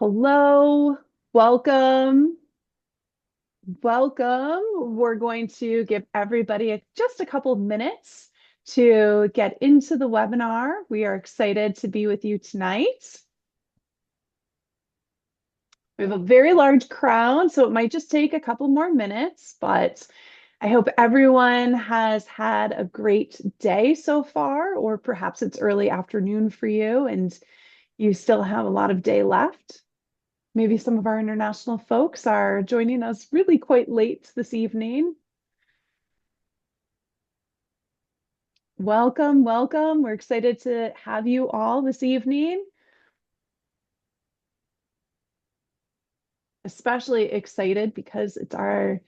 Hello, welcome, welcome. We're going to give everybody just a couple of minutes to get into the webinar. We are excited to be with you tonight. We have a very large crowd, so it might just take a couple more minutes, but I hope everyone has had a great day so far, or perhaps it's early afternoon for you and you still have a lot of day left. Maybe some of our international folks are joining us really quite late this evening. Welcome, welcome. We're excited to have you all this evening. Especially excited because it's our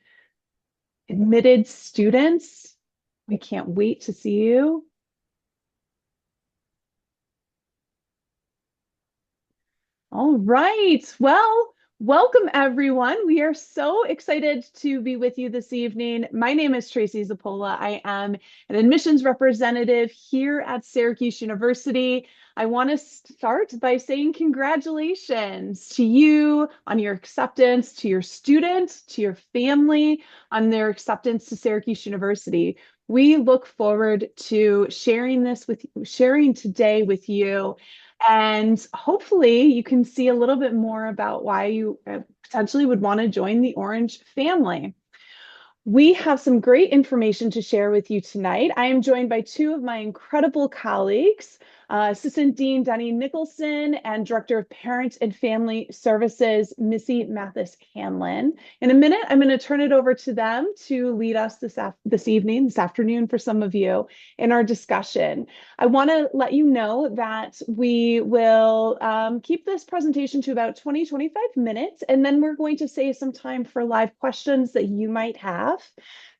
admitted students. We can't wait to see you. All right. Well, welcome everyone. We are so excited to be with you this evening. My name is Tracy Zappola. I am an admissions representative here at Syracuse University. I want to start by saying congratulations to you on your acceptance, to your student, to your family on their acceptance to Syracuse University. We look forward to sharing today with you, and hopefully you can see a little bit more about why you potentially would want to join the Orange family. We have some great information to share with you tonight. I am joined by two of my incredible colleagues, Assistant Dean Denny Nicholson and Director of Parent and Family Services, Missy Mathis Hanlon. In a minute, I'm going to turn it over to them to lead us this afternoon for some of you in our discussion. I want to let you know that we will keep this presentation to about 20-25 minutes, and then we're going to save some time for live questions that you might have.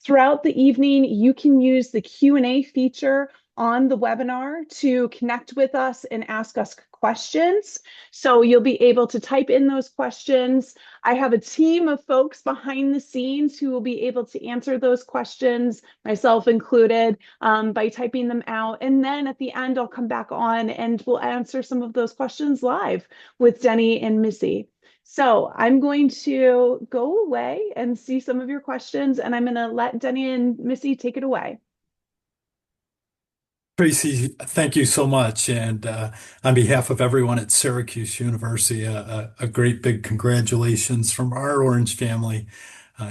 Throughout the evening, you can use the Q&A feature on the webinar to connect with us and ask us questions. So you'll be able to type in those questions. I have a team of folks behind the scenes who will be able to answer those questions, myself included, by typing them out. And then at the end, I'll come back on and we'll answer some of those questions live with Denny and Missy. So I'm going to go away and see some of your questions, and I'm going to let Denny and Missy take it away. Tracy, thank you so much. And on behalf of everyone at Syracuse University, a great big congratulations from our Orange family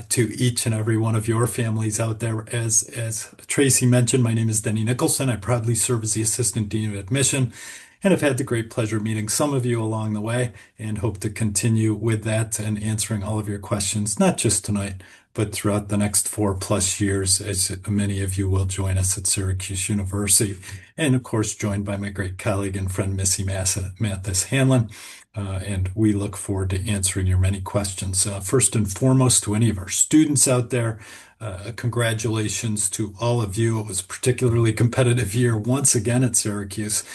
to each and every one of your families out there. As Tracy mentioned, my name is Denny Nicholson. I proudly serve as the Assistant Dean of Admission and have had the great pleasure of meeting some of you along the way and hope to continue with that and answering all of your questions, not just tonight, but throughout the next 4+ years, as many of you will join us at Syracuse University. And of course, joined by my great colleague and friend, Missy Mathis Hanlon. And we look forward to answering your many questions. First and foremost, to any of our students out there, congratulations to all of you. It was a particularly competitive year once again at Syracuse.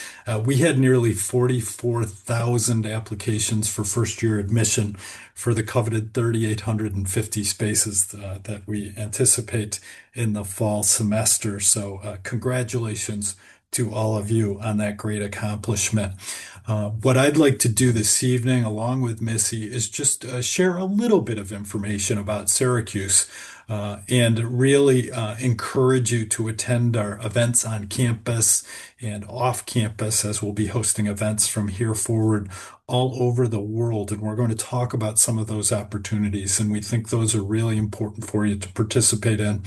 We had nearly 44,000 applications for first-year admission for the coveted 3,850 spaces that we anticipate in the fall semester. So congratulations to all of you on that great accomplishment. What I'd like to do this evening, along with Missy, is just share a little bit of information about Syracuse and really encourage you to attend our events on campus and off campus, as we'll be hosting events from here forward all over the world. And we're going to talk about some of those opportunities. And we think those are really important for you to participate in,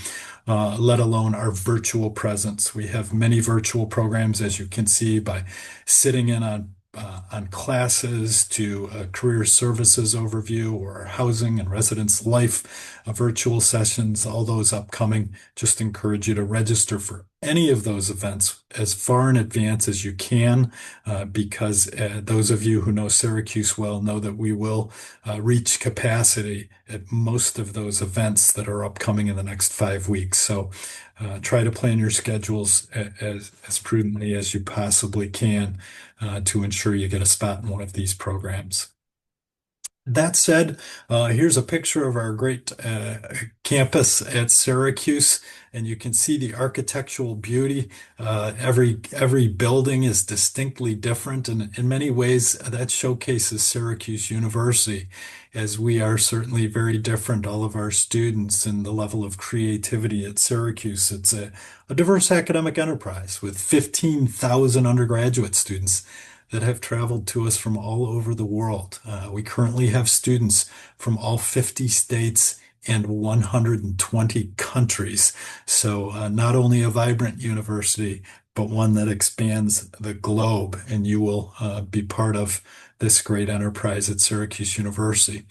let alone our virtual presence. We have many virtual programs, as you can see, by sitting in on classes to a career services overview or housing and residence life virtual sessions, all those upcoming. Just encourage you to register for any of those events as far in advance as you can, because those of you who know Syracuse well know that we will reach capacity at most of those events that are upcoming in the next 5 weeks. So try to plan your schedules as prudently as you possibly can to ensure you get a spot in one of these programs. That said, here's a picture of our great campus at Syracuse, and you can see the architectural beauty. Every building is distinctly different, and in many ways, that showcases Syracuse University, as we are certainly very different, all of our students, and the level of creativity at Syracuse. It's a diverse academic enterprise with 15,000 undergraduate students that have traveled to us from all over the world. We currently have students from all 50 states and 120 countries. So, not only a vibrant university, but one that expands the globe. And you will be part of this great enterprise at Syracuse University.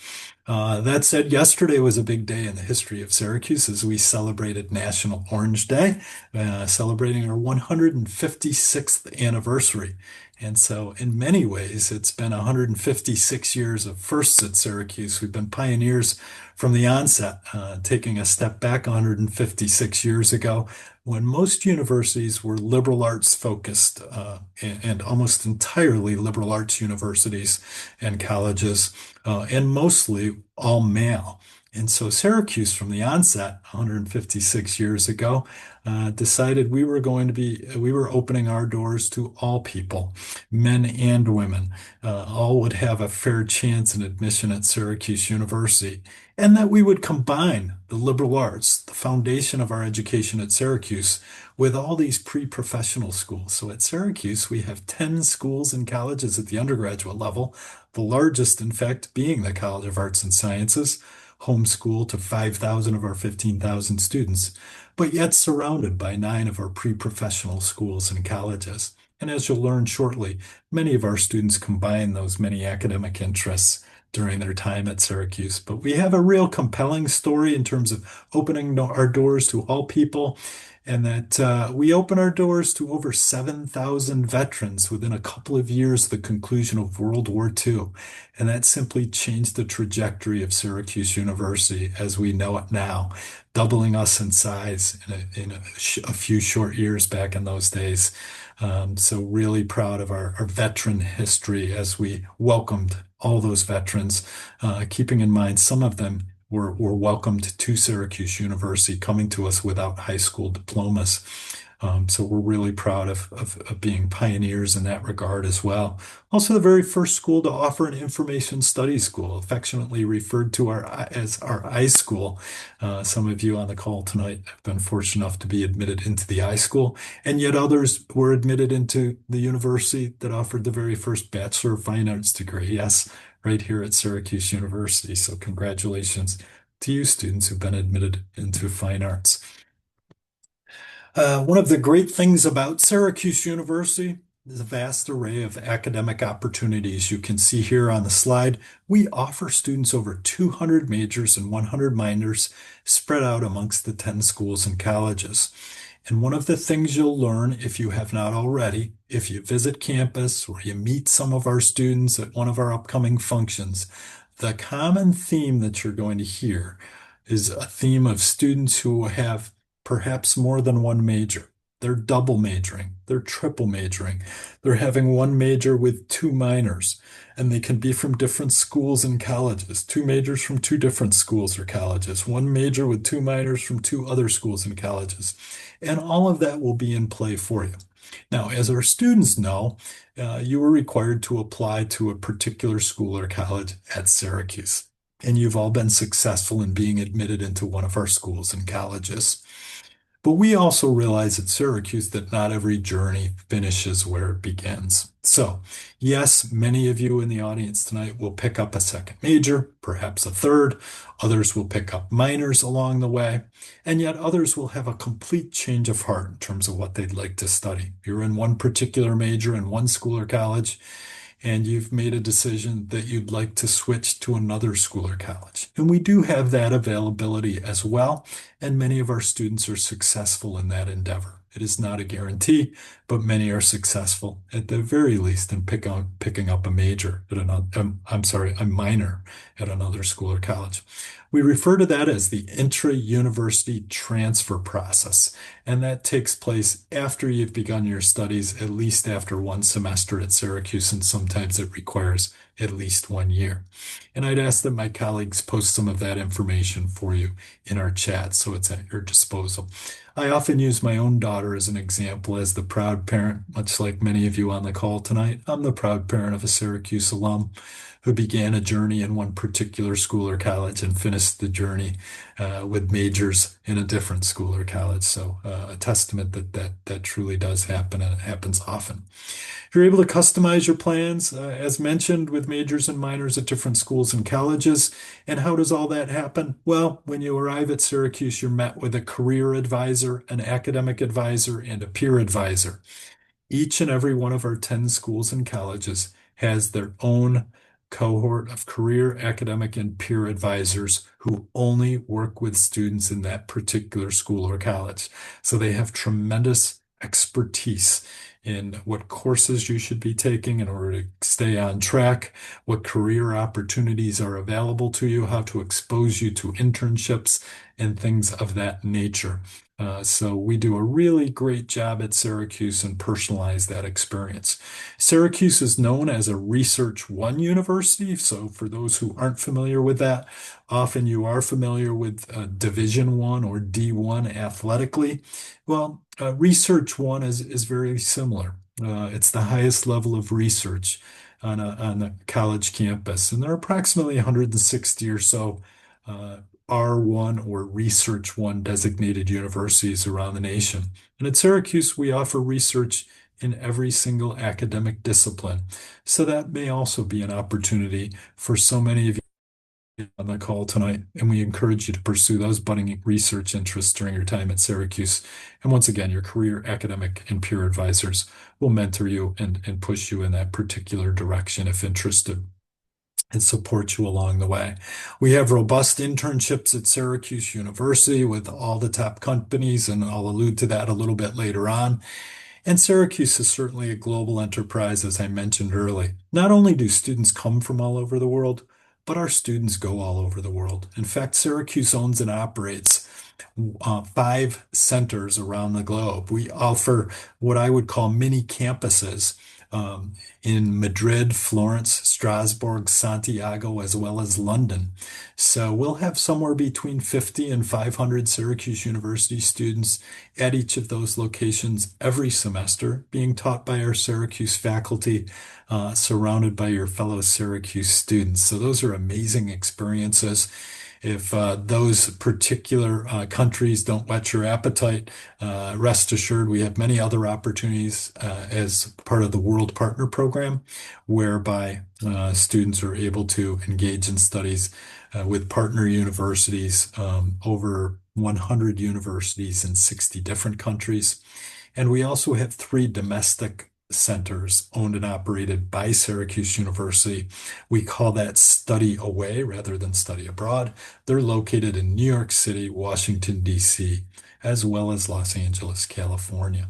That said, yesterday was a big day in the history of Syracuse as we celebrated National Orange Day, celebrating our 156th anniversary. And so, in many ways, it's been 156 years of firsts at Syracuse. We've been pioneers from the onset, taking a step back 156 years ago when most universities were liberal arts focused, and almost entirely liberal arts universities and colleges, and mostly all male. And so Syracuse, from the onset, 156 years ago, decided we were opening our doors to all people, men and women. All would have a fair chance in admission at Syracuse University, and that we would combine the liberal arts, the foundation of our education at Syracuse, with all these pre-professional schools. So at Syracuse, we have 10 schools and colleges at the undergraduate level, the largest, in fact, being the College of Arts and Sciences, home school to 5,000 of our 15,000 students, but yet surrounded by 9 of our pre-professional schools and colleges. And as you'll learn shortly, many of our students combine those many academic interests during their time at Syracuse. But we have a real compelling story in terms of opening our doors to all people, and that we open our doors to over 7,000 veterans within a couple of years of the conclusion of World War II. And that simply changed the trajectory of Syracuse University as we know it now, doubling us in size in a few short years back in those days. So really proud of our veteran history as we welcomed all those veterans, keeping in mind some of them were welcomed to Syracuse University, coming to us without high school diplomas. So we're really proud of being pioneers in that regard as well. Also, the very first school to offer an information studies school, affectionately referred to as our iSchool. Some of you on the call tonight have been fortunate enough to be admitted into the iSchool, and yet others were admitted into the university that offered the very first Bachelor of Fine Arts degree. Yes, right here at Syracuse University. So congratulations to you students who've been admitted into fine arts. One of the great things about Syracuse University is a vast array of academic opportunities. You can see here on the slide, we offer students over 200 majors and 100 minors spread out amongst the 10 schools and colleges. And one of the things you'll learn, if you have not already, if you visit campus or you meet some of our students at one of our upcoming functions, the common theme that you're going to hear is a theme of students who have perhaps more than one major. They're double majoring, they're triple majoring, they're having one major with 2 minors, and they can be from different schools and colleges, 2 majors from 2 different schools or colleges, one major with 2 minors from 2 other schools and colleges. And all of that will be in play for you. Now, as our students know, you are required to apply to a particular school or college at Syracuse, and you've all been successful in being admitted into one of our schools and colleges. But we also realize at Syracuse that not every journey finishes where it begins. So, yes, many of you in the audience tonight will pick up a second major, perhaps a third. Others will pick up minors along the way. And yet others will have a complete change of heart in terms of what they'd like to study. You're in one particular major in one school or college, and you've made a decision that you'd like to switch to another school or college. And we do have that availability as well, and many of our students are successful in that endeavor. It is not a guarantee, but many are successful at the very least in picking up a major at a minor at another school or college. We refer to that as the intra-university transfer process, and that takes place after you've begun your studies, at least after one semester at Syracuse, and sometimes it requires at least 1 year. And I'd ask that my colleagues post some of that information for you in our chat so it's at your disposal. I often use my own daughter as an example as the proud parent, much like many of you on the call tonight. I'm the proud parent of a Syracuse alum who began a journey in one particular school or college and finished the journey with majors in a different school or college. So a testament that truly does happen, and it happens often. You're able to customize your plans, as mentioned, with majors and minors at different schools and colleges. And how does all that happen? Well, when you arrive at Syracuse, you're met with a career advisor, an academic advisor, and a peer advisor. Each and every one of our 10 schools and colleges has their own cohort of career, academic, and peer advisors who only work with students in that particular school or college. So they have tremendous expertise in what courses you should be taking in order to stay on track, what career opportunities are available to you, how to expose you to internships, and things of that nature. So we do a really great job at Syracuse and personalize that experience. Syracuse is known as a Research One university. So for those who aren't familiar with that, often you are familiar with Division One or D1 athletically. Well, Research One is very similar. It's the highest level of research on a college campus, and there are approximately 160 or so R1 or Research One designated universities around the nation. And at Syracuse, we offer research in every single academic discipline. So that may also be an opportunity for so many of you on the call tonight, and we encourage you to pursue those budding research interests during your time at Syracuse. And once again, your career, academic, and peer advisors will mentor you and push you in that particular direction if interested and support you along the way. We have robust internships at Syracuse University with all the top companies, and I'll allude to that a little bit later on. And Syracuse is certainly a global enterprise, as I mentioned early. Not only do students come from all over the world, but our students go all over the world. In fact, Syracuse owns and operates 5 centers around the globe. We offer what I would call mini campuses in Madrid, Florence, Strasbourg, Santiago, as well as London. So we'll have somewhere between 50 and 500 Syracuse University students at each of those locations every semester, being taught by our Syracuse faculty, surrounded by your fellow Syracuse students. So those are amazing experiences. If those particular countries don't whet your appetite, rest assured we have many other opportunities as part of the World Partner Program, whereby students are able to engage in studies with partner universities, over 100 universities in 60 different countries. And we also have 3 domestic centers owned and operated by Syracuse University. We call that study away rather than study abroad. They're located in New York City, Washington, D.C., as well as Los Angeles, California.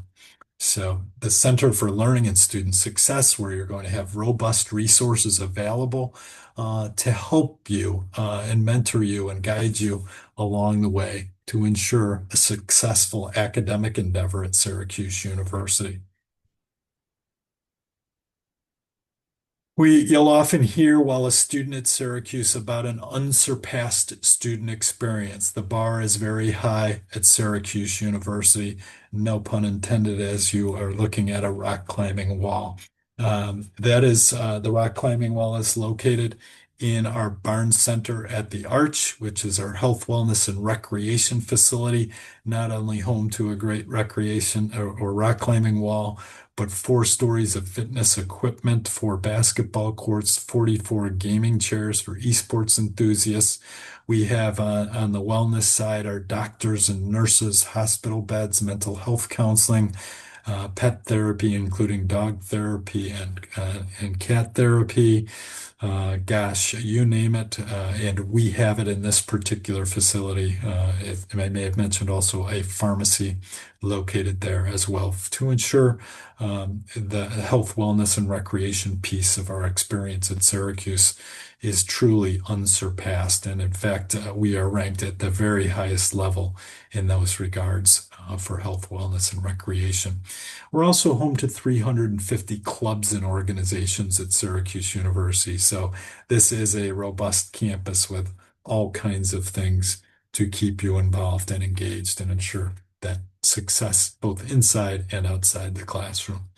So the Center for Learning and Student Success, where you're going to have robust resources available to help you and mentor you and guide you along the way to ensure a successful academic endeavor at Syracuse University. You'll often hear while a student at Syracuse about an unsurpassed student experience. The bar is very high at Syracuse University, no pun intended, as you are looking at a rock climbing wall. The rock climbing wall is located in our Barnes Center at the Arch, which is our health, wellness, and recreation facility, not only home to a great recreation or rock climbing wall, but 4 stories of fitness equipment, 4 basketball courts, 44 gaming chairs for esports enthusiasts. We have on the wellness side our doctors and nurses, hospital beds, mental health counseling, pet therapy, including dog therapy and cat therapy. Gosh, you name it, and we have it in this particular facility. I may have mentioned also a pharmacy located there as well to ensure the health, wellness, and recreation piece of our experience at Syracuse is truly unsurpassed. And in fact, we are ranked at the very highest level in those regards. for health, wellness, and recreation. We're also home to 350 clubs and organizations at Syracuse University. So this is a robust campus with all kinds of things to keep you involved and engaged and ensure that success both inside and outside the classroom.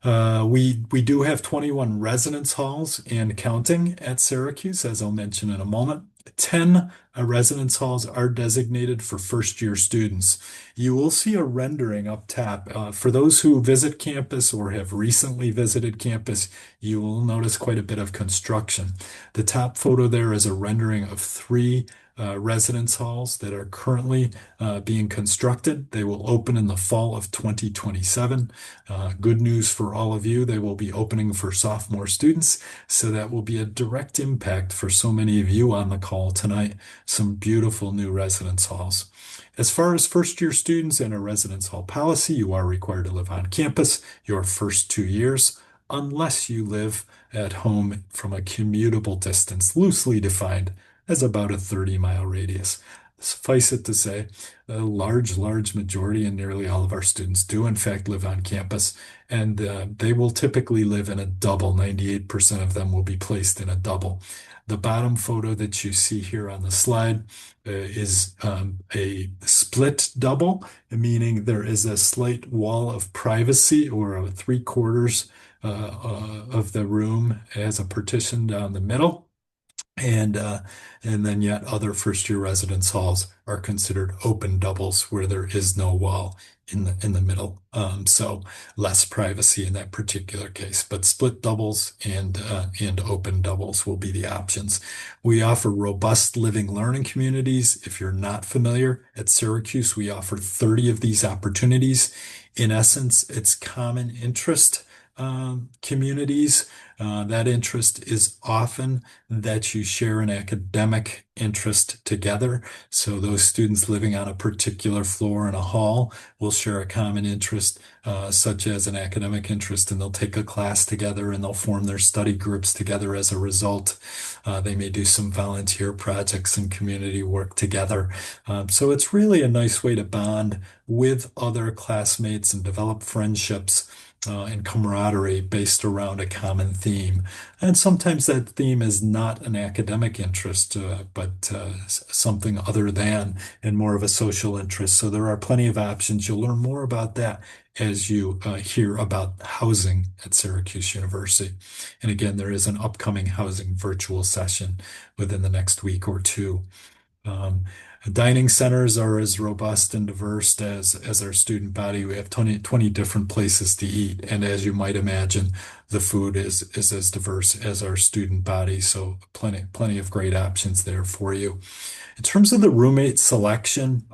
We do have 21 residence halls and counting at Syracuse, as I'll mention in a moment. 10 residence halls are designated for first year students. You will see a rendering up top. For those who visit campus or have recently visited campus, you will notice quite a bit of construction. The top photo there is a rendering of three residence halls that are currently being constructed. They will open in the fall of 2027. Good news for all of you, they will be opening for sophomore students, so that will be a direct impact for so many of you on the call tonight. Some beautiful new residence halls. As far as first year students and a residence hall policy, you are required to live on campus your first 2 years, unless you live at home from a commutable distance, loosely defined as about a 30-mile radius. Suffice it to say, a large majority and nearly all of our students do in fact live on campus, and they will typically live in a double. 98% of them will be placed in a double. The bottom photo that you see here on the slide is a split double, meaning there is a slight wall of privacy, or a 3/4 of the room as a partition down the middle. And then yet other first year residence halls are considered open doubles, where there is no wall in the middle. So less privacy in that particular case, but split doubles and open doubles will be the options. We offer robust living learning communities. If you're not familiar, at Syracuse, we offer 30 of these opportunities. In essence, it's common interest communities. That interest is often that you share an academic interest together. So those students living on a particular floor in a hall will share a common interest, such as an academic interest, and they'll take a class together and they'll form their study groups together as a result. They may do some volunteer projects and community work together. So it's really a nice way to bond with other classmates and develop friendships and camaraderie based around a common theme. And sometimes that theme is not an academic interest, but something other than, and more of a social interest. So there are plenty of options. You'll learn more about that as you hear about housing at Syracuse University. And again, there is an upcoming housing virtual session within the next week or two. Dining centers are as robust and diverse as our student body. We have 20 different places to eat. And as you might imagine, the food is as diverse as our student body. So plenty of great options there for you. In terms of the roommate selection,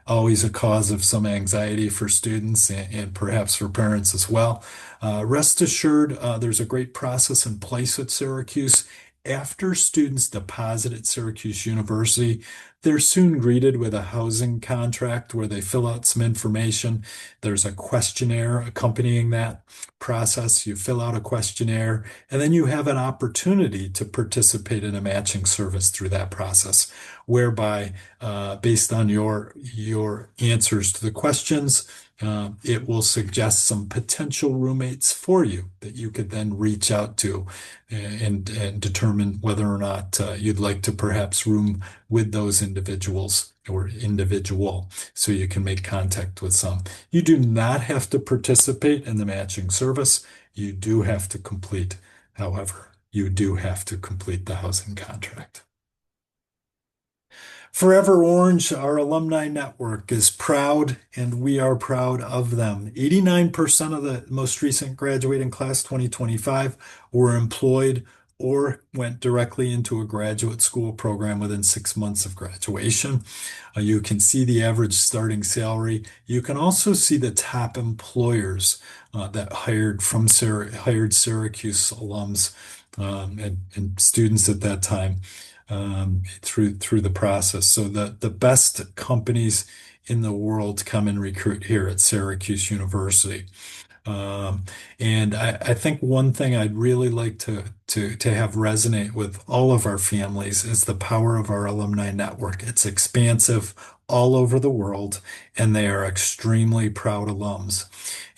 always a cause of some anxiety for students and perhaps for parents as well. Rest assured, there's a great process in place at Syracuse. After students deposit at Syracuse University, they're soon greeted with a housing contract where they fill out some information. There's a questionnaire accompanying that process. You fill out a questionnaire, and then you have an opportunity to participate in a matching service through that process, whereby, based on your answers to the questions, it will suggest some potential roommates for you that you could then reach out to and determine whether or not you'd like to perhaps room with those individuals or individual, so you can make contact with some. You do not have to participate in the matching service. You do have to complete, however, you do have to complete the housing contract. Forever Orange, our alumni network, is proud, and we are proud of them. 89% of the most recent graduating class 2025 were employed or went directly into a graduate school program within 6 months of graduation. You can see the average starting salary. You can also see the top employers that hired Syracuse alums and students at that time. Through the process. So the best companies in the world come and recruit here at Syracuse University. And I think one thing I'd really like to have resonate with all of our families is the power of our alumni network. It's expansive, all over the world, and they are extremely proud alums.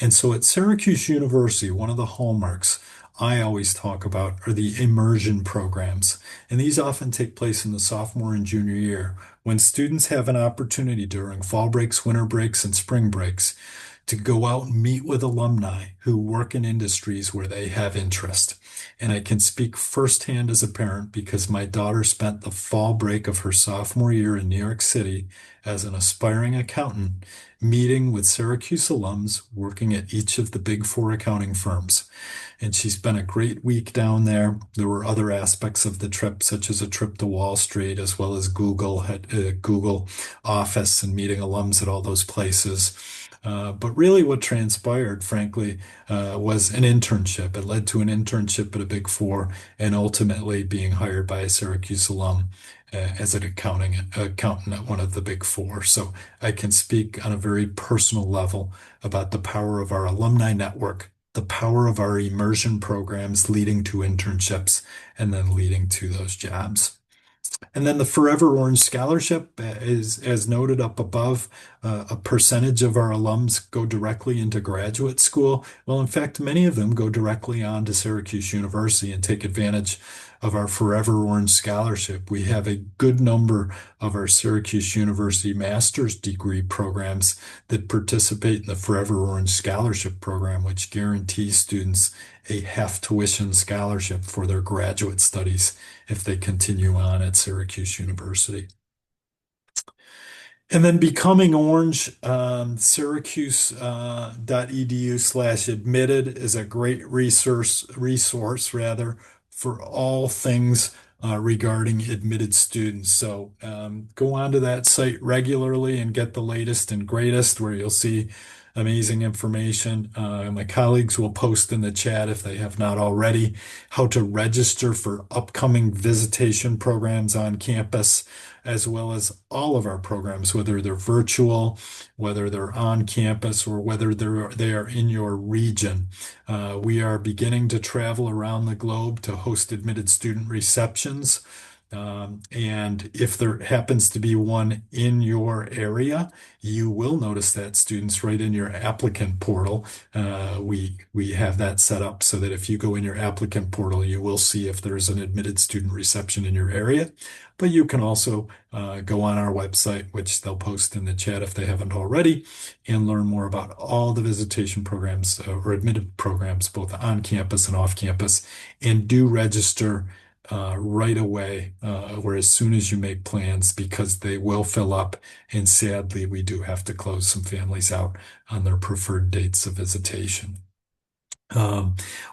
And so at Syracuse University, one of the hallmarks I always talk about are the immersion programs. And these often take place in the sophomore and junior year when students have an opportunity during fall breaks, winter breaks, and spring breaks to go out and meet with alumni who work in industries where they have interest. And I can speak firsthand as a parent because my daughter spent the fall break of her sophomore year in New York City as an aspiring accountant, meeting with Syracuse alums working at each of the big four accounting firms. And she spent a great week down there. There were other aspects of the trip, such as a trip to Wall Street, as well as Google office and meeting alums at all those places. But really, what transpired, frankly, was an internship. It led to an internship at a Big Four and ultimately being hired by a Syracuse alum as an accountant at one of the Big Four. So I can speak on a very personal level about the power of our alumni network, the power of our immersion programs leading to internships and then leading to those jobs. And then the Forever Orange Scholarship is, as noted up above, a percentage of our alums go directly into graduate school. Well, in fact, many of them go directly on to Syracuse University and take advantage of our Forever Orange Scholarship. We have a good number of our Syracuse University master's degree programs that participate in the Forever Orange Scholarship program, which guarantees students a half tuition scholarship for their graduate studies if they continue on at Syracuse University. And then Becoming Orange, syracuse.edu/admitted is a great resource rather, for all things regarding admitted students. So go onto that site regularly and get the latest and greatest, where you'll see amazing information. My colleagues will post in the chat, if they have not already, how to register for upcoming visitation programs on campus, as well as all of our programs, whether they're virtual, whether they're on campus, or whether they are in your region. We are beginning to travel around the globe to host admitted student receptions. And if there happens to be one in your area, you will notice that, students, right in your applicant portal. We have that set up so that if you go in your applicant portal, you will see if there's an admitted student reception in your area. But you can also go on our website, which they'll post in the chat if they haven't already, and learn more about all the visitation programs or admitted programs, both on campus and off campus. And do register right away, or as soon as you make plans, because they will fill up. And sadly, we do have to close some families out on their preferred dates of visitation.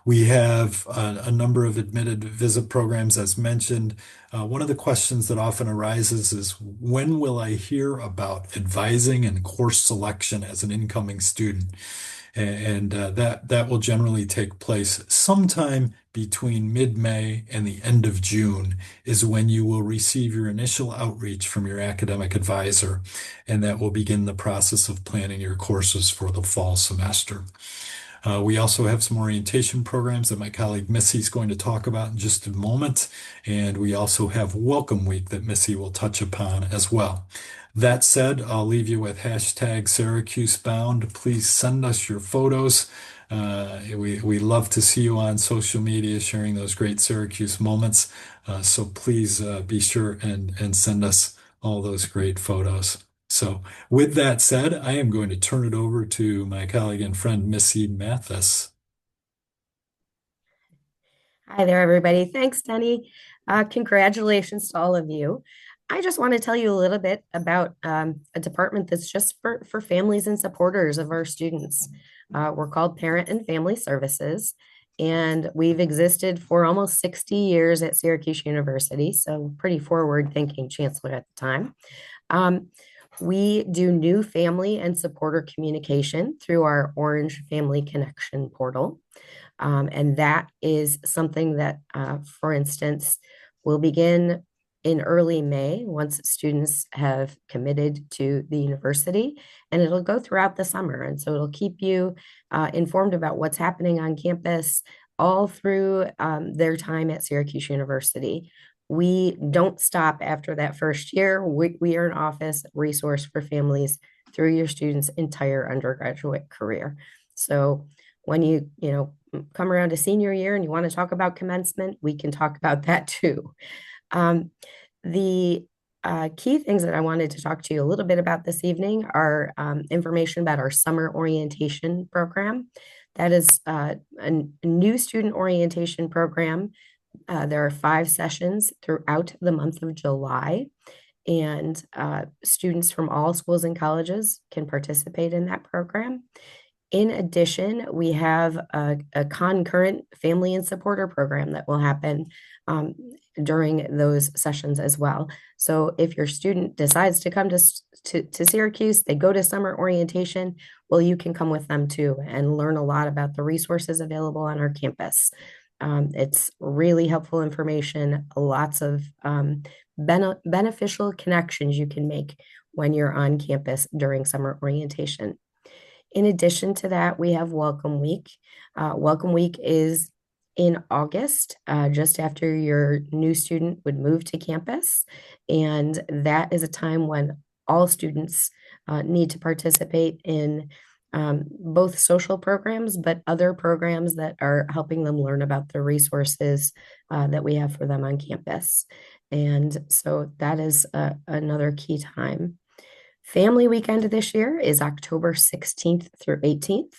We have a number of admitted visit programs, as mentioned. One of the questions that often arises is, when will I hear about advising and course selection as an incoming student? And that will generally take place sometime between mid-May and the end of June, is when you will receive your initial outreach from your academic advisor, and that will begin the process of planning your courses for the fall semester. We also have some orientation programs that my colleague Missy is going to talk about in just a moment. And we also have Welcome Week that Missy will touch upon as well. That said, I'll leave you with #SyracuseBound. Please send us your photos. We love to see you on social media sharing those great Syracuse moments. So please be sure and send us all those great photos. So with that said, I am going to turn it over to my colleague and friend, Missy Mathis. Hi there, everybody. Thanks, Denny. Congratulations to all of you. I just want to tell you a little bit about a department that's just for families and supporters of our students. We're called Parent and Family Services, and we've existed for almost 60 years at Syracuse University, so pretty forward-thinking chancellor at the time. We do new family and supporter communication through our Orange Family Connection portal. And that is something that, for instance, will begin in early May once students have committed to the university, and it'll go throughout the summer. And so it'll keep you informed about what's happening on campus all through their time at Syracuse University. we don't stop after that first year. We are an office resource for families through your students' entire undergraduate career. So when you come around to senior year and you want to talk about commencement, we can talk about that too. Um, the key things that I wanted to talk to you a little bit about this evening are information about our summer orientation program. That is a new student orientation program. There are 5 sessions throughout the month of July, and students from all schools and colleges can participate in that program. In addition, we have a concurrent family and supporter program that will happen during those sessions as well. So if your student decides to come to Syracuse, they go to summer orientation, well, you can come with them too and learn a lot about the resources available on our campus. It's really helpful information, lots of beneficial connections you can make when you're on campus during summer orientation. In addition to that, we have Welcome Week. Welcome Week is in August, just after your new student would move to campus. And that is a time when all students need to participate in both social programs, but other programs that are helping them learn about the resources that we have for them on campus. And so that is another key time. Family weekend this year is October 16th through 18th.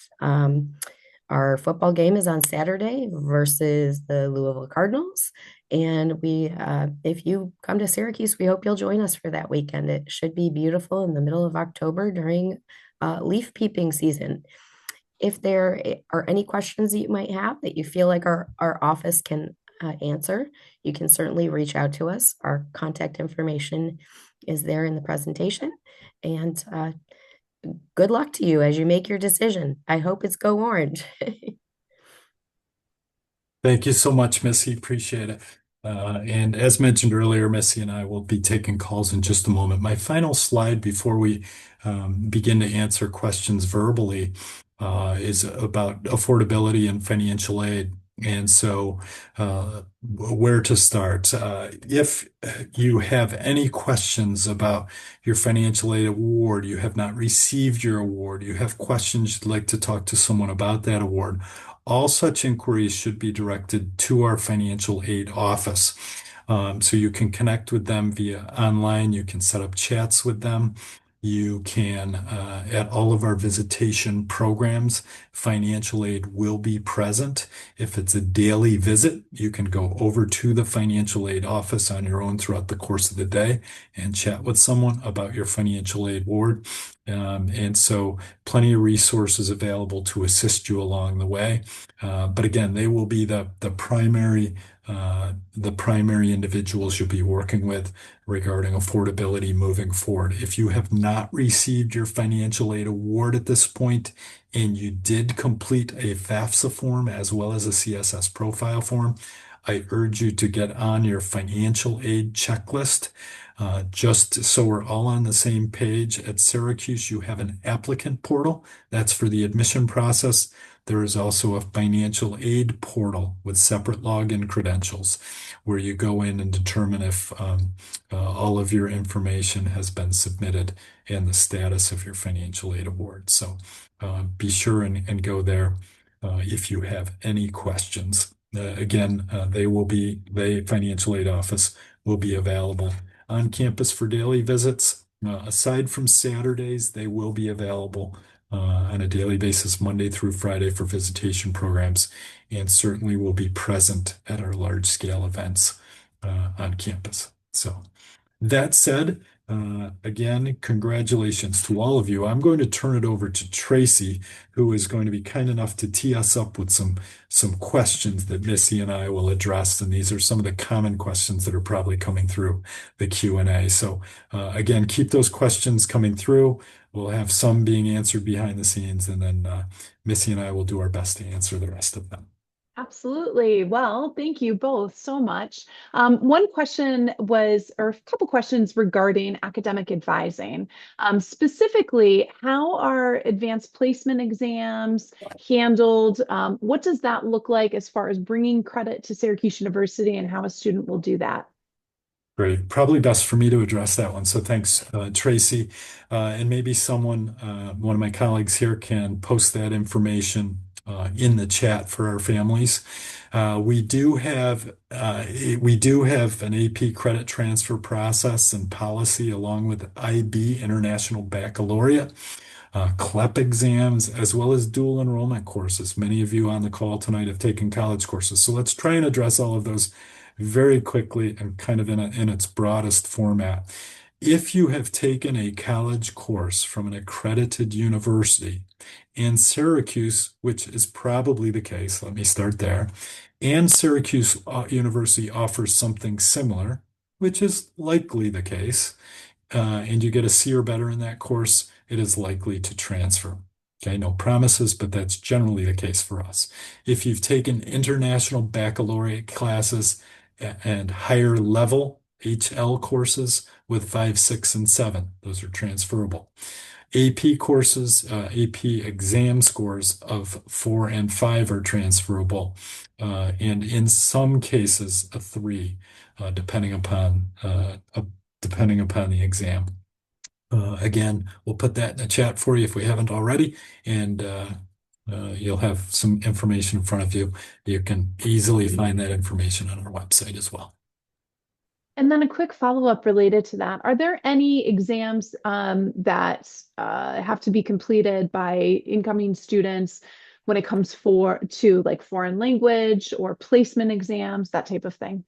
Our football game is on Saturday versus the Louisville Cardinals. And if you come to Syracuse, we hope you'll join us for that weekend. It should be beautiful in the middle of October during leaf peeping season. If there are any questions that you might have that you feel like our office can answer, you can certainly reach out to us. Our contact information is there in the presentation. And good luck to you as you make your decision. I hope it's Go Orange. Thank you so much, Missy. Appreciate it. And as mentioned earlier, Missy and I will be taking calls in just a moment. My final slide before we begin to answer questions verbally is about affordability and financial aid. And so, where to start? If you have any questions about your financial aid award, you have not received your award, you have questions you'd like to talk to someone about that award, all such inquiries should be directed to our financial aid office. So you can connect with them via online, you can set up chats with them. You can, at all of our visitation programs, financial aid will be present. If it's a daily visit, you can go over to the financial aid office on your own throughout the course of the day and chat with someone about your financial aid award. And so plenty of resources available to assist you along the way. But again, they will be the primary individuals you'll be working with regarding affordability moving forward. If you have not received your financial aid award at this point, and you did complete a FAFSA form as well as a CSS profile form, I urge you to get on your financial aid checklist. Just so we're all on the same page, at Syracuse, you have an applicant portal. That's for the admission process. There is also a financial aid portal with separate login credentials where you go in and determine if all of your information has been submitted and the status of your financial aid award. So be sure and go there if you have any questions. Again, the financial aid office will be available on campus for daily visits. Aside from Saturdays, they will be available on a daily basis, Monday through Friday, for visitation programs, and certainly will be present at our large scale events on campus. So that said, again, congratulations to all of you. I'm going to turn it over to Tracy, who is going to be kind enough to tee us up with some questions that Missy and I will address. And these are some of the common questions that are probably coming through the Q&A. So again, keep those questions coming through. We'll have some being answered behind the scenes, and then Missy and I will do our best to answer the rest of them. Absolutely. Well, thank you both so much. One question was, or a couple questions regarding academic advising. Specifically, how are advanced placement exams handled? What does that look like as far as bringing credit to Syracuse University and how a student will do that? Great. Probably best for me to address that one. So thanks, Tracy. And maybe someone, one of my colleagues here can post that information in the chat for our families. We do have an AP credit transfer process and policy along with IB International Baccalaureate, CLEP exams, as well as dual enrollment courses. Many of you on the call tonight have taken college courses. So let's try and address all of those very quickly and kind of in its broadest format. If you have taken a college course from an accredited university and Syracuse, which is probably the case, let me start there, and Syracuse University offers something similar, which is likely the case, and you get a C or better in that course, it is likely to transfer. Okay, no promises, but that's generally the case for us. If you've taken international baccalaureate classes and higher level HL courses with 5, 6, and 7, those are transferable. AP courses, AP exam scores of 4 and 5 are transferable, and in some cases a 3, depending upon the exam. Again, we'll put that in the chat for you if we haven't already, and you'll have some information in front of you. You can easily find that information on our website as well. And then a quick follow-up related to that. Are there any exams that have to be completed by incoming students when it comes to like foreign language or placement exams, that type of thing?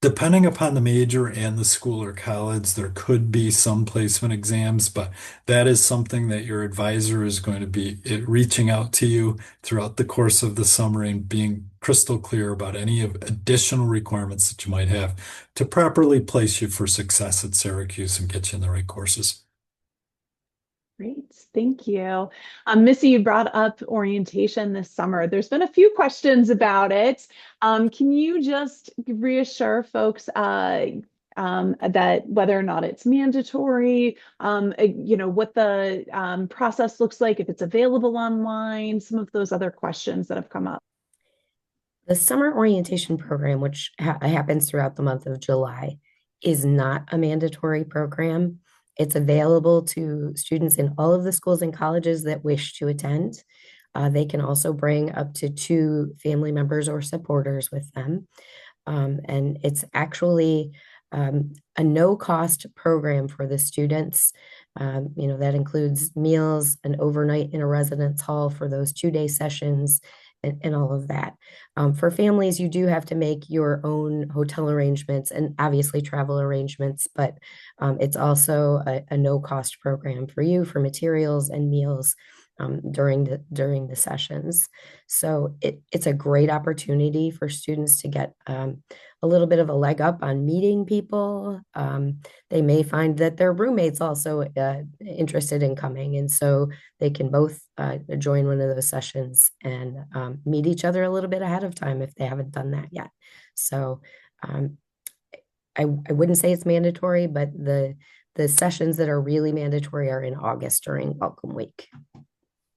Depending upon the major and the school or college, there could be some placement exams, but that is something that your advisor is going to be reaching out to you throughout the course of the summer and being crystal clear about any of additional requirements that you might have to properly place you for success at Syracuse and get you in the right courses. Great, thank you. Missy, you brought up orientation this summer. There's been a few questions about it. Can you just reassure folks that whether or not it's mandatory, what the process looks like, if it's available online, some of those other questions that have come up? The summer orientation program, which happens throughout the month of July, is not a mandatory program. It's available to students in all of the schools and colleges that wish to attend. They can also bring up to 2 family members or supporters with them. And it's actually a no-cost program for the students. That includes meals, an overnight in a residence hall for those 2-day sessions, and all of that. For families, you do have to make your own hotel arrangements and obviously travel arrangements, but it's also a no-cost program for you for materials and meals during the sessions. So it's a great opportunity for students to get a little bit of a leg up on meeting people. They may find that their roommates also interested in coming, and so they can both join one of those sessions and meet each other a little bit ahead of time if they haven't done that yet. So I wouldn't say it's mandatory, but the sessions that are really mandatory are in August during Welcome Week.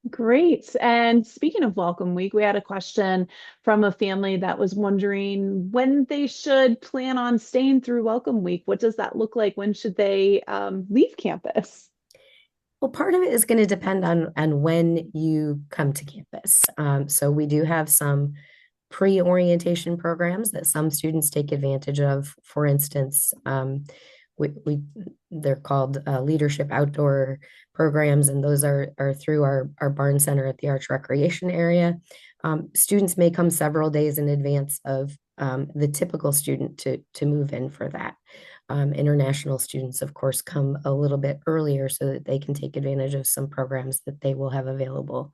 Great. And speaking of Welcome Week, we had a question from a family that was wondering when they should plan on staying through Welcome Week. What does that look like? When should they leave campus? Well, part of it is going to depend on when you come to campus. So we do have some pre-orientation programs that some students take advantage of. For instance, they're called leadership outdoor programs, and those are through our Barn Center at the Arch Recreation area. Students may come several days in advance of the typical student to move in for that. International students, of course, come a little bit earlier so that they can take advantage of some programs that they will have available,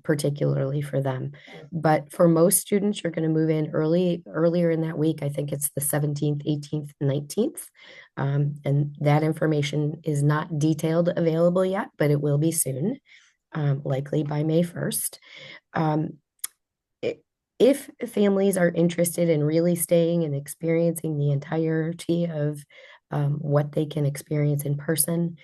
particularly for them. But for most students, you're going to move in earlier in that week. I think it's the 17th, 18th, 19th. And that information is not detailed available yet, but it will be soon, likely by May 1st. If families are interested in really staying and experiencing the entirety of what they can experience in person,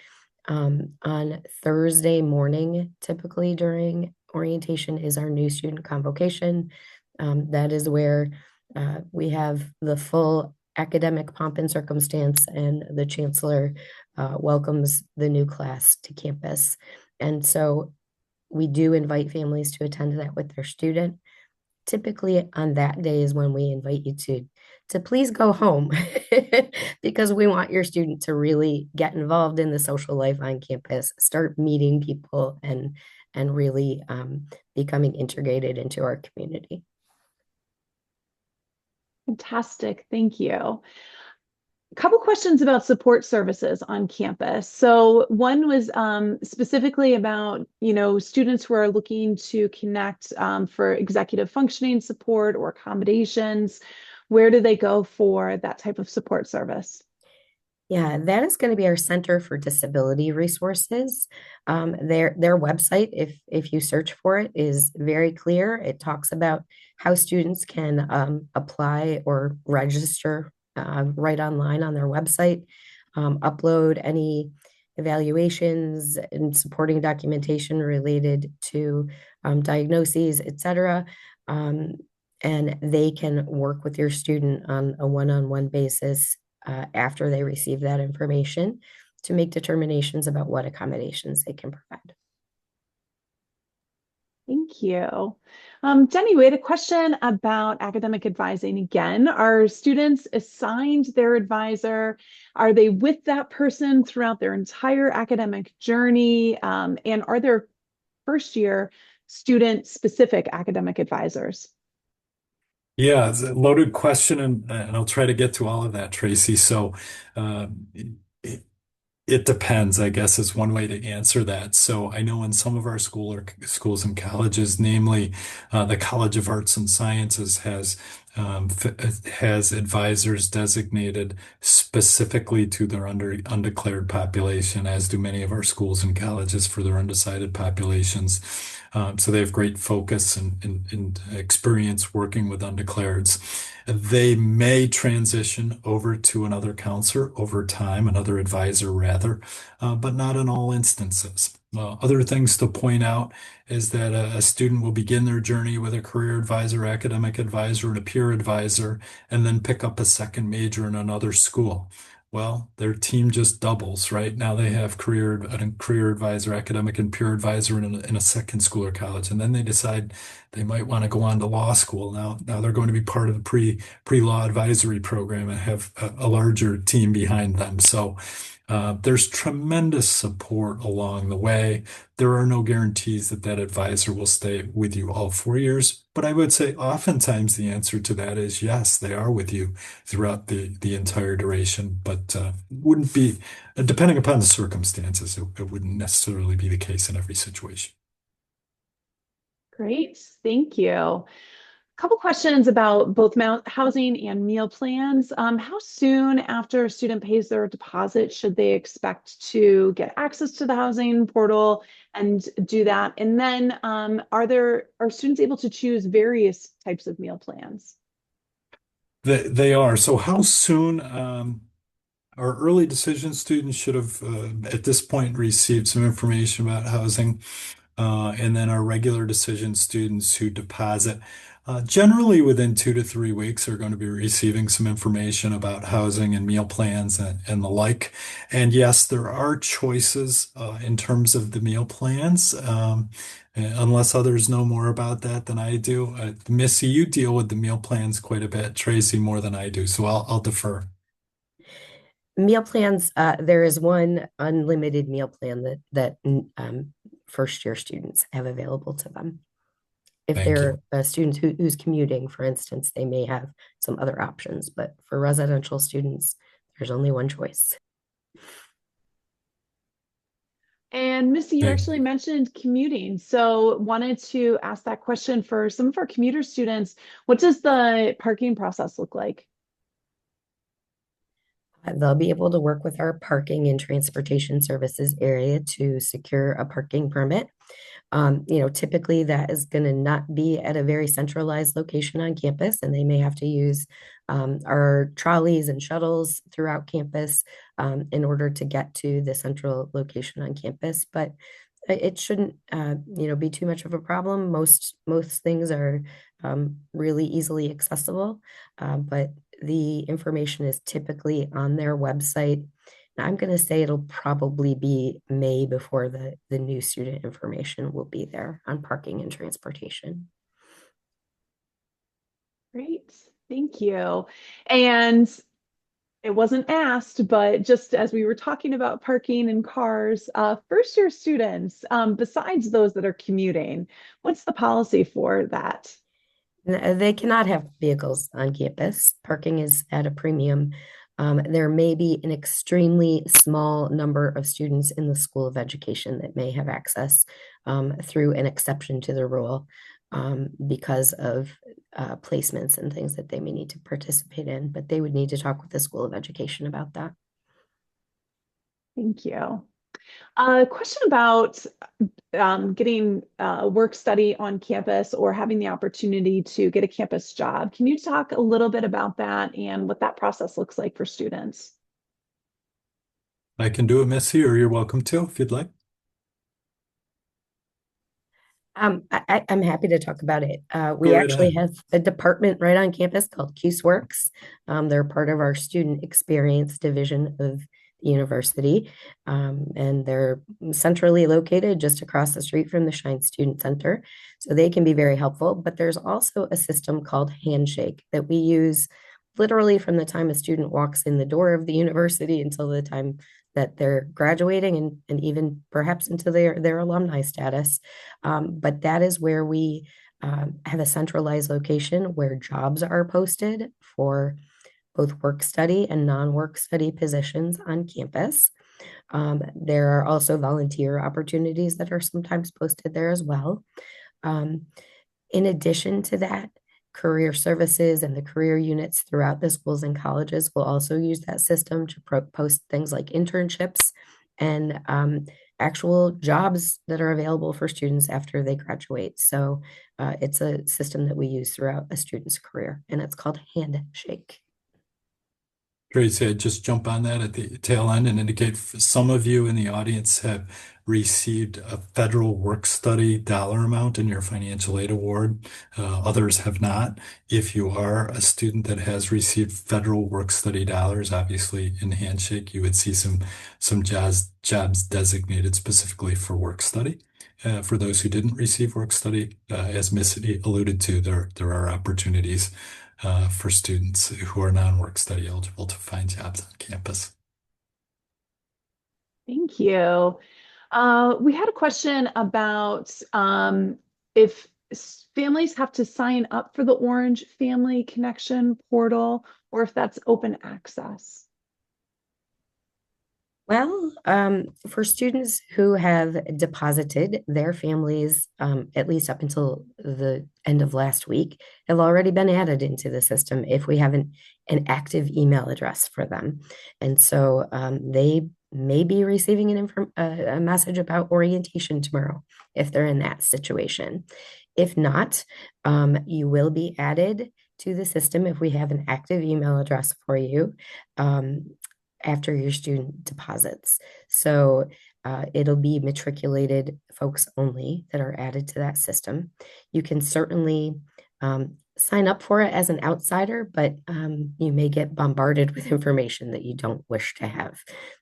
on Thursday morning, typically during orientation, is our new student convocation. That is where we have the full academic pomp and circumstance, and the chancellor welcomes the new class to campus. And so we do invite families to attend that with their student. Typically on that day is when we invite you to please go home because we want your student to really get involved in the social life on campus, start meeting people, and really becoming integrated into our community. Fantastic. Thank you. A couple questions about support services on campus. So one was specifically about, students who are looking to connect for executive functioning support or accommodations. Where do they go for that type of support service? Yeah, that is going to be our Center for Disability Resources. Their website, if you search for it, is very clear. It talks about how students can apply or register right online on their website, upload any evaluations and supporting documentation related to diagnoses, etc. Um, and they can work with your student on a one-on-one basis after they receive that information to make determinations about what accommodations they can provide. Thank you. Jenny, we had a question about academic advising again. Are students assigned their advisor? Are they with that person throughout their entire academic journey? And are there first year student specific academic advisors? Yeah, it's a loaded question, and I'll try to get to all of that, Tracy. So, it, it depends, I guess, is one way to answer that. So I know in some of our schools and colleges, namely the College of Arts and Sciences has advisors designated specifically to their undeclared population, as do many of our schools and colleges for their undecided populations. So they have great focus and experience working with undeclareds. They may transition over to another counselor over time, another advisor rather, but not in all instances. Other things to point out is that a student will begin their journey with a career advisor, academic advisor, and a peer advisor, and then pick up a second major in another school. Well, their team just doubles, right? Now they have a career advisor, academic and peer advisor in a second school or college, and then they decide they might want to go on to law school. Now they're going to be part of the pre-law advisory program and have a larger team behind them. So there's tremendous support along the way. There are no guarantees that that advisor will stay with you all 4 years, but I would say oftentimes the answer to that is yes, they are with you throughout the entire duration, but wouldn't be, depending upon the circumstances, it wouldn't necessarily be the case in every situation. Great, thank you. Couple questions about both housing and meal plans. How soon after a student pays their deposit should they expect to get access to the housing portal and do that? And then are students able to choose various types of meal plans? They are. So how soon? Our early decision students should have, at this point, received some information about housing. And then our regular decision students who deposit, generally within 2 to 3 weeks, are going to be receiving some information about housing and meal plans and the like. And yes, there are choices in terms of the meal plans. Unless others know more about that than I do. Missy, you deal with the meal plans quite a bit, Tracy, more than I do, so I'll defer. Meal plans, there is one unlimited meal plan that first year students have available to them. If Thank they're you. a student who's commuting, for instance, they may have some other options, but for residential students, there's only one choice. And Missy, you Thank actually mentioned commuting. So wanted to ask that question for some of our commuter students. What does the parking process look like? They'll be able to work with our parking and transportation services area to secure a parking permit. Typically that is going to not be at a very centralized location on campus, and they may have to use our trolleys and shuttles throughout campus in order to get to the central location on campus. But it shouldn't, be too much of a problem. Most things are really easily accessible, but the information is typically on their website. And I'm going to say it'll probably be May before the new student information will be there on parking and transportation. Great. Thank you. And it wasn't asked, but just as we were talking about parking and cars, first year students, besides those that are commuting, what's the policy for that? They cannot have vehicles on campus. Parking is at a premium. There may be an extremely small number of students in the School of Education that may have access through an exception to the rule because of placements and things that they may need to participate in, but they would need to talk with the School of Education about that. Thank you. A question about getting work study on campus or having the opportunity to get a campus job. Can you talk a little bit about that and what that process looks like for students? I can do it, Missy, or you're welcome to if you'd like. I'm happy to talk about it. We Go right actually ahead. have a department right on campus called CuseWorks. They're part of our student experience division of the university, and they're centrally located just across the street from the Shine Student Center. So they can be very helpful. But there's also a system called Handshake that we use literally from the time a student walks in the door of the university until the time that they're graduating and even perhaps into their alumni status. But that is where we have a centralized location where jobs are posted for both work study and non-work study positions on campus. There are also volunteer opportunities that are sometimes posted there as well. In addition to that, career services and the career units throughout the schools and colleges will also use that system to post things like internships and actual jobs that are available for students after they graduate. So it's a system that we use throughout a student's career, and it's called Handshake. Tracy, I'd just jump on that at the tail end and indicate some of you in the audience have received a federal work study dollar amount in your financial aid award. Others have not. If you are a student that has received federal work study dollars, obviously in Handshake, you would see some jobs designated specifically for work study. For those who didn't receive work study, as Missy alluded to, there are opportunities for students who are non-work study eligible to find jobs on campus. Thank you. We had a question about if families have to sign up for the Orange Family Connection portal or if that's open access. Well, for students who have deposited, their families, at least up until the end of last week, have already been added into the system if we have an active email address for them. And so they may be receiving a message about orientation tomorrow if they're in that situation. If not, you will be added to the system if we have an active email address for you. After your student deposits. So it'll be matriculated folks only that are added to that system. You can certainly sign up for it as an outsider, but you may get bombarded with information that you don't wish to have.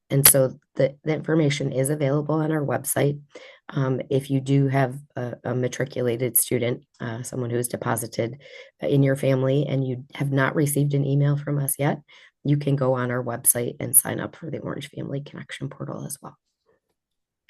And so the information is available on our website. If you do have a matriculated student, someone who is deposited in your family, and you have not received an email from us yet, you can go on our website and sign up for the Orange Family Connection portal as well.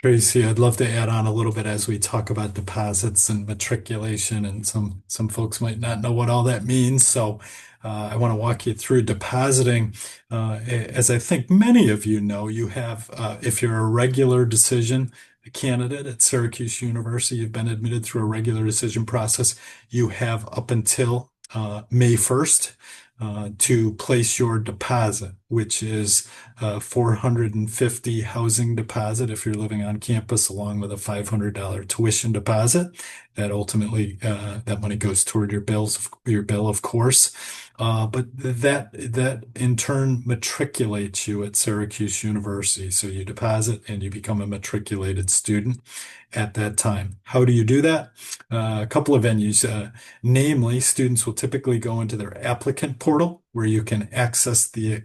Tracy, I'd love to add on a little bit as we talk about deposits and matriculation, and some folks might not know what all that means. So I want to walk you through depositing. As I think many of you know, you have, if you're a regular decision candidate at Syracuse University, you've been admitted through a regular decision process, you have up until May 1st to place your deposit, which is 450 housing deposit if you're living on campus, along with a $500 tuition deposit. That ultimately that money goes toward your bill, of course. But that in turn matriculates you at Syracuse University. So you deposit and you become a matriculated student at that time. How do you do that? A couple of venues, namely, students will typically go into their applicant portal where you can access the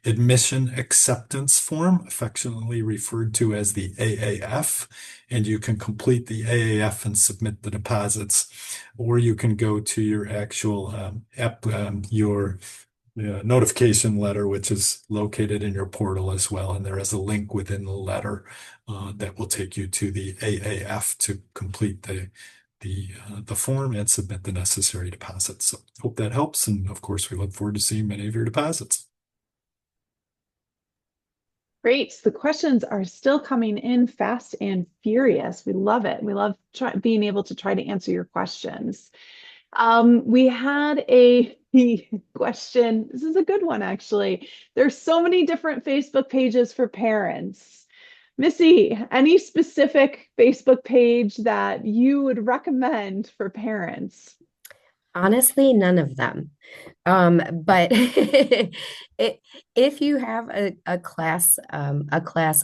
admission acceptance form, affectionately referred to as the AAF, and you can complete the AAF and submit the deposits, or you can go to your actual your notification letter, which is located in your portal as well. And there is a link within the letter that will take you to the AAF to complete the form and submit the necessary deposits. So hope that helps. And of course, we look forward to seeing many of your deposits. Great. The questions are still coming in fast and furious. We love it. We love being able to try to answer your questions. We had a question. This is a good one, actually. There's so many different Facebook pages for parents. Missy, any specific Facebook page that you would recommend for parents? Honestly, none of them. But if you have a class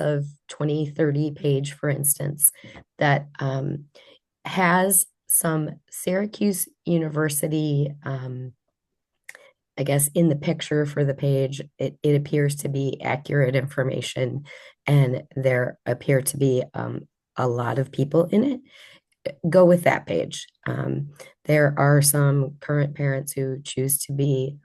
of 20, 30 page, for instance, that has some Syracuse University, I guess, in the picture for the page, it appears to be accurate information, and there appear to be a lot of people in it. Go with that page. There are some current parents who choose to be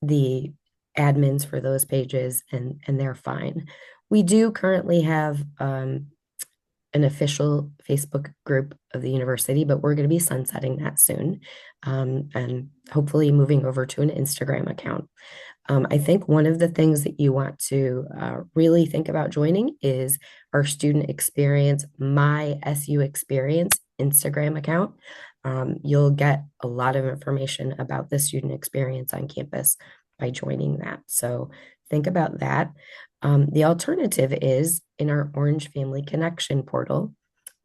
the admins for those pages, and they're fine. We do currently have an official Facebook group of the university, but we're going to be sunsetting that soon, and hopefully moving over to an Instagram account. I think one of the things that you want to really think about joining is our Student Experience, My SU Experience Instagram account. You'll get a lot of information about the student experience on campus by joining that. So think about that. The alternative is in our Orange Family Connection portal.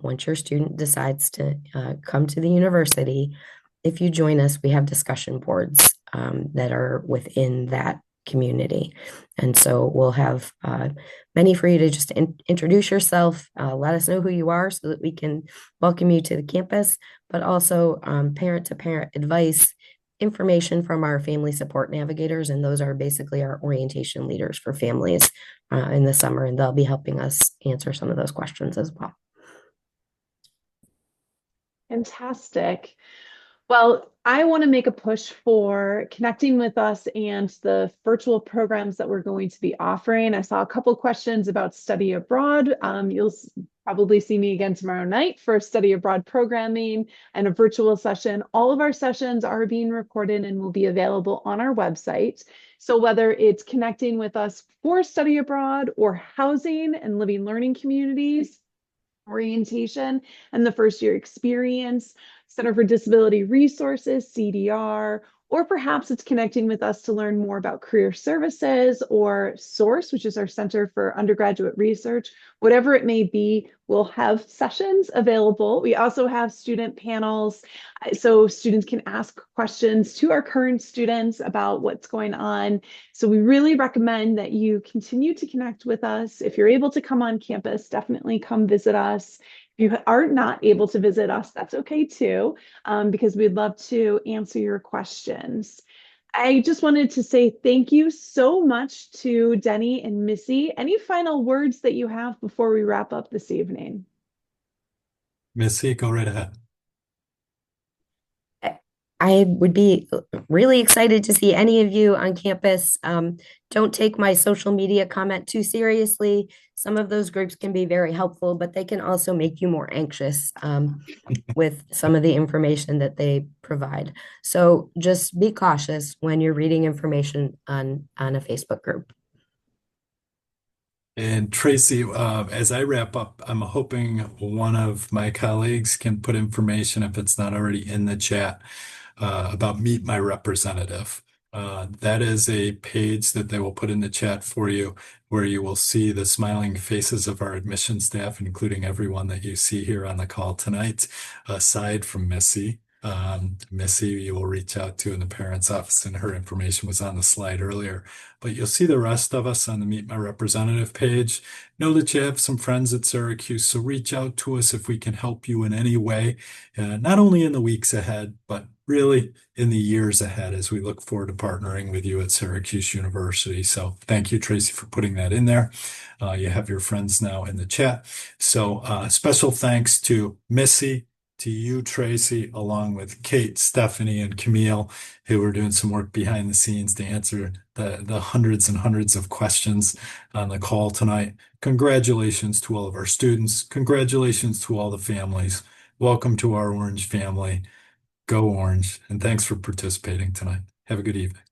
Once your student decides to come to the university, if you join us, we have discussion boards that are within that community. And so we'll have many for you to just introduce yourself, let us know who you are so that we can welcome you to the campus, but also parent-to-parent advice, information from our family support navigators, and those are basically our orientation leaders for families in the summer, and they'll be helping us answer some of those questions as well. Fantastic. Well, I want to make a push for connecting with us and the virtual programs that we're going to be offering. I saw a couple questions about study abroad. You'll probably see me again tomorrow night for study abroad programming and a virtual session. All of our sessions are being recorded and will be available on our website. So whether it's connecting with us for study abroad or housing and living learning communities, orientation and the first year experience, Center for Disability Resources, CDR, or perhaps it's connecting with us to learn more about career services or SOURCE, which is our Center for Undergraduate Research. Whatever it may be, we'll have sessions available. We also have student panels, so students can ask questions to our current students about what's going on. So we really recommend that you continue to connect with us. If you're able to come on campus, definitely come visit us. If you are not able to visit us, that's okay too, because we'd love to answer your questions. I just wanted to say thank you so much to Denny and Missy. Any final words that you have before we wrap up this evening? Missy, go right ahead. I would be really excited to see any of you on campus. Don't take my social media comment too seriously. Some of those groups can be very helpful, but they can also make you more anxious with some of the information that they provide. So just be cautious when you're reading information on a Facebook group. And Tracy, as I wrap up, I'm hoping one of my colleagues can put information, if it's not already in the chat, about Meet My Representative. That is a page that they will put in the chat for you, where you will see the smiling faces of our admission staff, including everyone that you see here on the call tonight, aside from Missy. Missy, you will reach out to in the parents' office, and her information was on the slide earlier. But you'll see the rest of us on the Meet My Representative page. Know that you have some friends at Syracuse, so reach out to us if we can help you in any way, not only in the weeks ahead, but really in the years ahead as we look forward to partnering with you at Syracuse University. So thank you, Tracy, for putting that in there. You have your friends now in the chat. So special thanks to Missy, to you, Tracy, along with Kate, Stephanie, and Camille, who are doing some work behind the scenes to answer the hundreds and hundreds of questions on the call tonight. Congratulations to all of our students. Congratulations to all the families. Welcome to our Orange family. Go Orange. And thanks for participating tonight. Have a good evening.